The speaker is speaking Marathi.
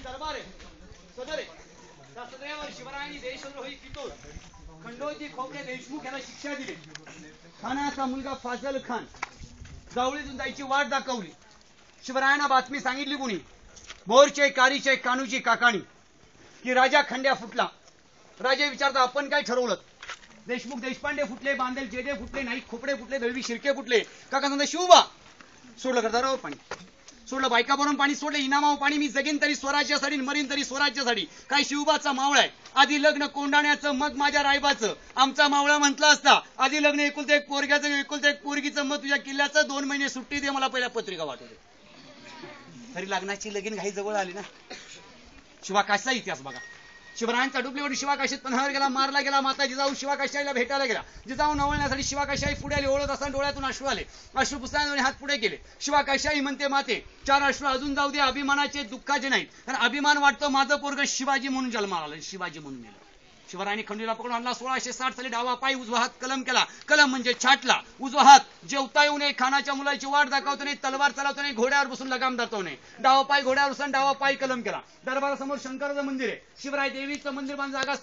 दरबार आहे सदर आहे शास्त्रदेव शिवरायांनी देशद्रोही कितूर खंडोजी खोपडे देशमुख यांना शिक्षा दिली. खानाचा मुलगा फाजल खान जावळीतून जायची वाट दाखवली. शिवरायांना बातमी सांगितली कुणी मोरचे कारीचे कानूची काकाणी की राजा खंड्या फुटला. राजे विचारता आपण काय ठरवलं. देशमुख देशपांडे फुटले, बांदेल जेजे फुटले, नाईक खोपडे फुटले, दळवी शिर्के फुटले. काका सांगता शिवबा सोडलं करता पाणी सोडलं, बायका भरून पाणी सोडलं, इनामाव पाणी. मी जगीन तरी स्वराज्यासाठी, मरीन तरी स्वराज्यासाठी. काय शिवबाचा मावळा आहे. आधी लग्न कोंडाण्याचं मग माझ्या रायबाचं. आमचा मावळा म्हटला असता आधी लग्न एकुलते एक पोरग्याचं एकुलते एक पोरगीचं मग तुझ्या किल्ल्याचं 2 महिने सुट्टी दे मला पहिल्या पत्रिका वाटू दे. तरी लग्नाची लगीन घाई जवळ आली ना. शिवाकाशीचा इतिहास बघा. शिवरायांचा डुबलीवर शिवाकाशीत पन्हाळ्यावर गेला, मारला गेला. माता जिजाऊ शिवाकाशीला भेटायला गेला. जिजाऊ नवळण्यासाठी शिवाकाशी पुढे आली. ओळख असताना डोळ्यातून अश्रू आले. अश्रू पुसताना हात पुढे केले. शिवाकाशी म्हणते माते 4 अश्रू अजून जाऊ दे, अभिमानाचे दुःखाचे नाहीत. कारण अभिमान वाटतो माझं पोरग शिवाजी म्हणून जन्माला आलं, शिवाजी म्हणून मेलं. शिवरायांनी खंडीला पकडून आणला. 1660 साली डावा पाय उजवा हात कलम केला. कलम म्हणजे छाटला. उजवा हात जेवता येऊ नये, खानाच्या मुलाची वाट दाखवतो नाही, तलवार चालवतो नाही, घोड्यावर बसून लगाम धरतो नाही. डावा पाय घोड्यावर बसून डावा पाय कलम केला. दरबारासमोर शंकराचं मंदिर आहे. शिवराय देवीचं मंदिर बांधून जागा